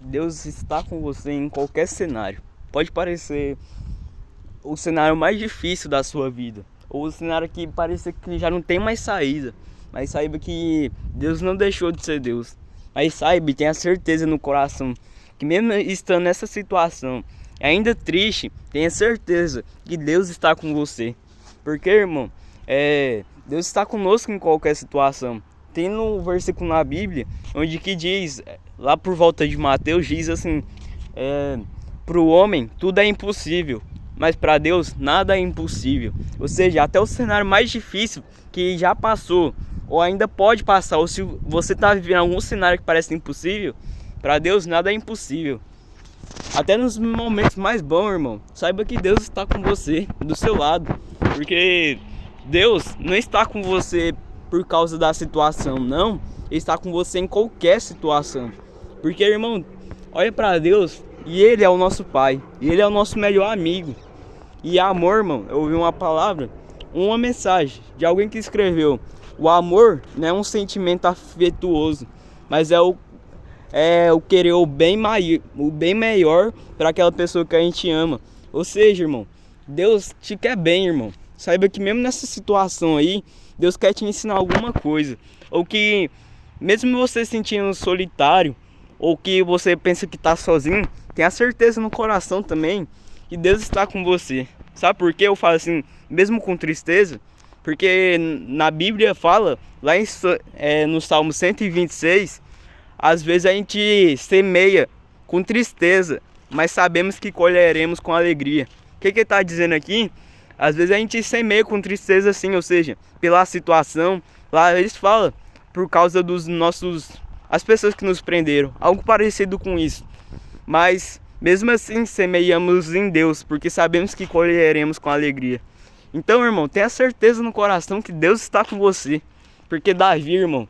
Deus está com você em qualquer cenário. Pode parecer o cenário mais difícil da sua vida, ou o cenário que parece que já não tem mais saída. Mas saiba que Deus não deixou de ser Deus. Mas saiba e tenha certeza no coração que mesmo estando nessa situação, ainda triste, tenha certeza que Deus está com você. Porque, irmão, Deus está conosco em qualquer situação. Tem no versículo na Bíblia, onde que diz, lá por volta de Mateus, diz assim, para o homem tudo é impossível, mas para Deus nada é impossível. Ou seja, até o cenário mais difícil que já passou, ou ainda pode passar, ou se você está vivendo algum cenário que parece impossível, para Deus nada é impossível. Até nos momentos mais bons, irmão, saiba que Deus está com você, do seu lado. Porque Deus não está com você por causa da situação, não. Ele está com você em qualquer situação. Porque, irmão, olha para Deus e Ele é o nosso Pai. E Ele é o nosso melhor amigo. E amor, irmão, eu ouvi uma mensagem de alguém que escreveu: o amor não é um sentimento afetuoso, mas é o querer o bem melhor para aquela pessoa que a gente ama. Ou seja, irmão, Deus te quer bem, irmão. Saiba que mesmo nessa situação aí, Deus quer te ensinar alguma coisa. Ou que mesmo você se sentindo solitário, ou que você pensa que está sozinho, tenha certeza no coração também que Deus está com você. Sabe por que eu falo assim, mesmo com tristeza? Porque na Bíblia fala, lá no Salmo 126, às vezes a gente semeia com tristeza, mas sabemos que colheremos com alegria. O que ele está dizendo aqui? Às vezes a gente semeia com tristeza sim, ou seja, pela situação. Lá eles falam, por causa dos as pessoas que nos prenderam, algo parecido com isso. Mas mesmo assim semeiamos em Deus, porque sabemos que colheremos com alegria. Então, irmão, tenha certeza no coração que Deus está com você. Porque Davi, irmão,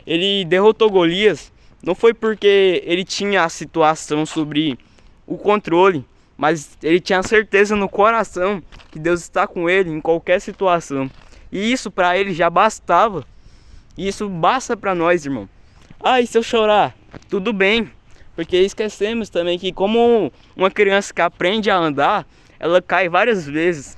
ele derrotou Golias, não foi porque ele tinha a situação sobre o controle, mas ele tinha certeza no coração que Deus está com ele em qualquer situação. E isso para ele já bastava. E isso basta para nós, irmão. E se eu chorar? Tudo bem. Porque esquecemos também que como uma criança que aprende a andar, ela cai várias vezes.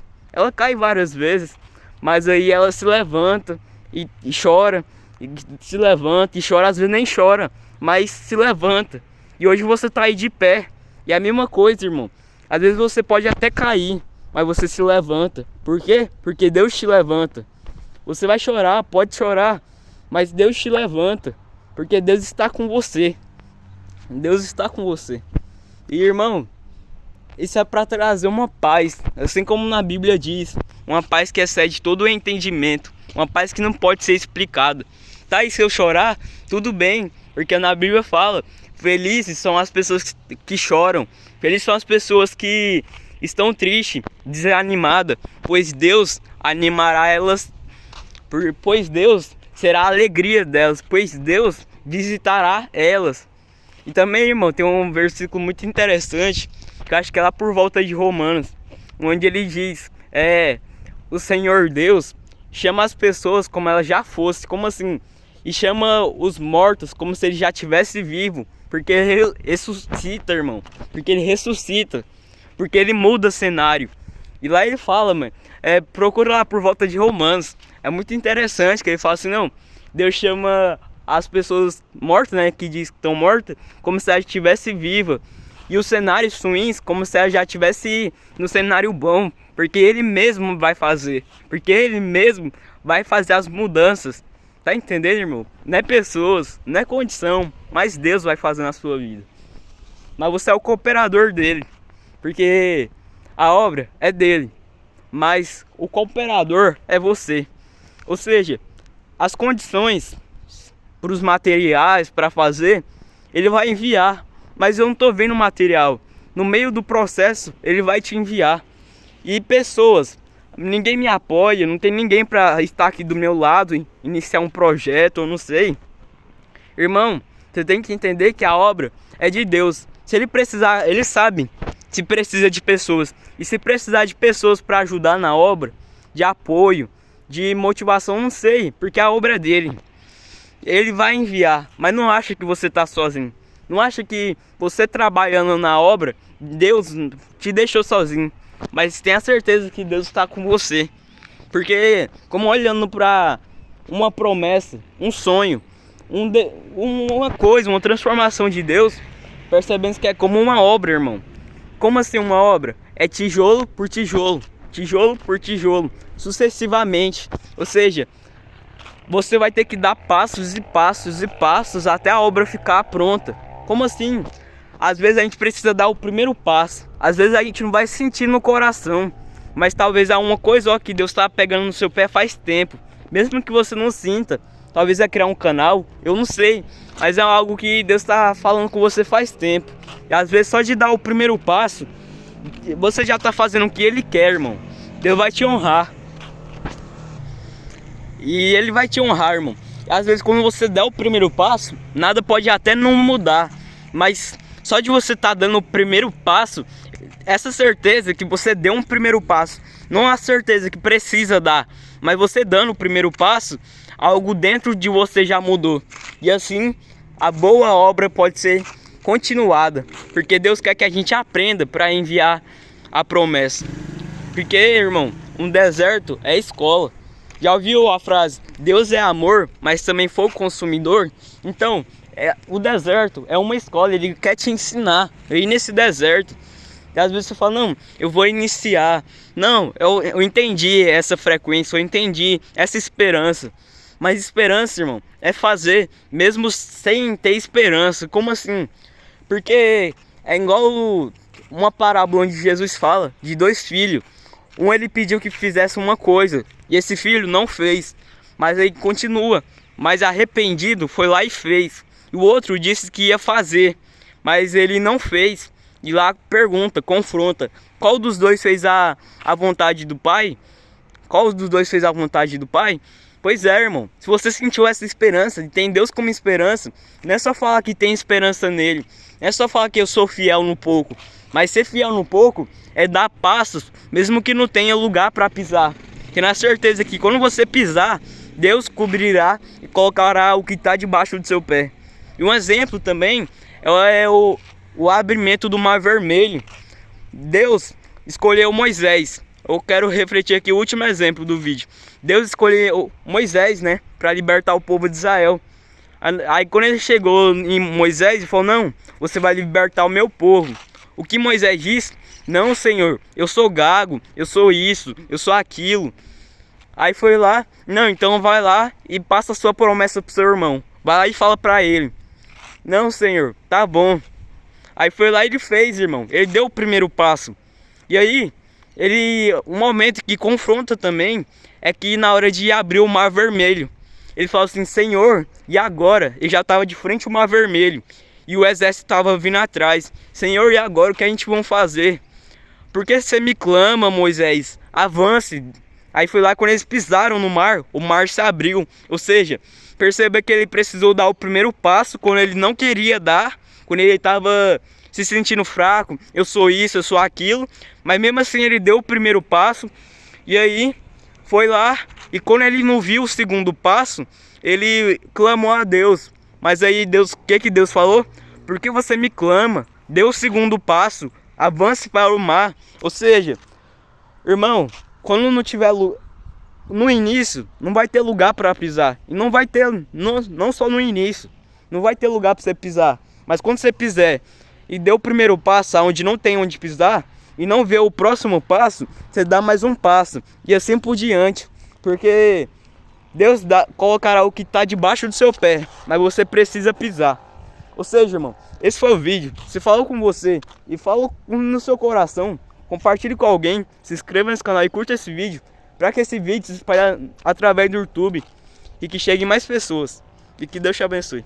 Mas aí ela se levanta e chora. E se levanta e chora, às vezes nem chora, mas se levanta. E hoje você tá aí de pé. E é a mesma coisa, irmão. Às vezes você pode até cair, mas você se levanta. Por quê? Porque Deus te levanta. Você vai chorar, pode chorar, mas Deus te levanta. Porque Deus está com você. Deus está com você. E, irmão, isso é para trazer uma paz, assim como na Bíblia diz, uma paz que excede todo o entendimento, uma paz que não pode ser explicada. E se eu chorar, tudo bem, porque na Bíblia fala, felizes são as pessoas que choram, felizes são as pessoas que estão tristes, desanimadas, pois Deus animará elas, pois Deus será a alegria delas, pois Deus visitará elas. E também, irmão, tem um versículo muito interessante, que eu acho que é lá por volta de Romanos, onde ele diz, o Senhor Deus chama as pessoas como elas já fossem, como assim? E chama os mortos como se ele já tivesse vivo, porque ele ressuscita, irmão, porque ele ressuscita, porque ele muda cenário. E lá ele fala, mano, procura lá por volta de Romanos, é muito interessante que ele fala assim, não, Deus chama as pessoas mortas, né, que diz que estão mortas, como se ela estivesse viva. E os cenários ruins, como se ela já estivesse no cenário bom, porque Ele mesmo vai fazer. Porque Ele mesmo vai fazer as mudanças. Tá entendendo, irmão? Não é pessoas, não é condição, mas Deus vai fazer na sua vida. Mas você é o cooperador dele, porque a obra é dele, mas o cooperador é você. Ou seja, as condições para os materiais para fazer, ele vai enviar, mas eu não estou vendo o material. No meio do processo, ele vai te enviar. E pessoas, ninguém me apoia, não tem ninguém para estar aqui do meu lado, iniciar um projeto, eu não sei. Irmão, você tem que entender que a obra é de Deus. Se ele precisar, ele sabe se precisa de pessoas. E se precisar de pessoas para ajudar na obra, de apoio, de motivação, não sei, porque a obra é dele. Ele vai enviar, mas não acha que você está sozinho. Não acha que você trabalhando na obra, Deus te deixou sozinho. Mas tenha certeza que Deus está com você. Porque como olhando para uma promessa, um sonho, uma coisa, uma transformação de Deus, percebendo que é como uma obra, irmão. Como assim uma obra? É tijolo por tijolo, tijolo por tijolo, sucessivamente. Ou seja, você vai ter que dar passos e passos e passos até a obra ficar pronta. Como assim? Às vezes a gente precisa dar o primeiro passo. Às vezes a gente não vai sentir no coração, mas talvez há uma coisa que Deus está pegando no seu pé faz tempo. Mesmo que você não sinta. Talvez é criar um canal, eu não sei. Mas é algo que Deus está falando com você faz tempo. E às vezes só de dar o primeiro passo, você já está fazendo o que Ele quer, irmão. Deus vai te honrar. E Ele vai te honrar, irmão. E às vezes quando você der o primeiro passo, nada pode até não mudar. Mas só de você estar dando o primeiro passo, essa certeza que você deu um primeiro passo, não a certeza que precisa dar, mas você dando o primeiro passo, algo dentro de você já mudou. E assim, a boa obra pode ser continuada, porque Deus quer que a gente aprenda para enviar a promessa. Porque, irmão, um deserto é escola. Já ouviu a frase, Deus é amor, mas também fogo consumidor? Então, o deserto é uma escola, Ele quer te ensinar. E nesse deserto, e às vezes você fala, não, eu vou iniciar. Não, eu entendi essa frequência, eu entendi essa esperança. Mas esperança, irmão, é fazer mesmo sem ter esperança. Como assim? Porque é igual uma parábola onde Jesus fala de dois filhos. Um ele pediu que fizesse uma coisa e esse filho não fez. Mas aí continua. Mas arrependido foi lá e fez. E o outro disse que ia fazer, mas ele não fez. E lá pergunta, confronta, qual dos dois fez a vontade do Pai? Qual dos dois fez a vontade do Pai? Pois é, irmão, se você sentiu essa esperança, e tem Deus como esperança, não é só falar que tem esperança nele, não é só falar que eu sou fiel no pouco, mas ser fiel no pouco é dar passos, mesmo que não tenha lugar para pisar. Porque na certeza que quando você pisar, Deus cobrirá e colocará o que está debaixo do seu pé. E um exemplo também é o abrimento do Mar Vermelho. Deus escolheu Moisés. Eu quero refletir aqui o último exemplo do vídeo. Deus escolheu Moisés, né, para libertar o povo de Israel. Aí quando ele chegou em Moisés, ele falou, não, você vai libertar o meu povo. O que Moisés disse? Não, Senhor, eu sou gago, eu sou isso, eu sou aquilo. Aí foi lá, não, então vai lá e passa a sua promessa pro seu irmão. Vai lá e fala para ele. Não, Senhor, tá bom. Aí foi lá e ele fez, irmão. Ele deu o primeiro passo. E aí, um momento que confronta também é que na hora de abrir o Mar Vermelho, ele falou assim, Senhor, e agora? Ele já estava de frente ao Mar Vermelho e o exército estava vindo atrás. Senhor, e agora o que a gente vai fazer? Por que você me clama, Moisés? Avance. Aí foi lá quando eles pisaram no mar, o mar se abriu. Ou seja, perceba que ele precisou dar o primeiro passo quando ele não queria dar, quando ele estava se sentindo fraco, eu sou isso, eu sou aquilo. Mas mesmo assim ele deu o primeiro passo. E aí foi lá, e quando ele não viu o segundo passo, ele clamou a Deus. Mas aí Deus, o que Deus falou? Por que você me clama? Dê o segundo passo, avance para o mar. Ou seja, irmão, quando não tiver no início, não vai ter lugar para pisar. E não vai ter, não só no início, não vai ter lugar para você pisar. Mas quando você pisar e der o primeiro passo onde não tem onde pisar, e não vê o próximo passo, você dá mais um passo. E assim por diante. Porque Deus colocará o que está debaixo do seu pé, mas você precisa pisar. Ou seja, irmão, esse foi o vídeo. Se falou com você e falou no seu coração, compartilhe com alguém, se inscreva nesse canal e curta esse vídeo, para que esse vídeo se espalhe através do YouTube e que chegue mais pessoas. E que Deus te abençoe.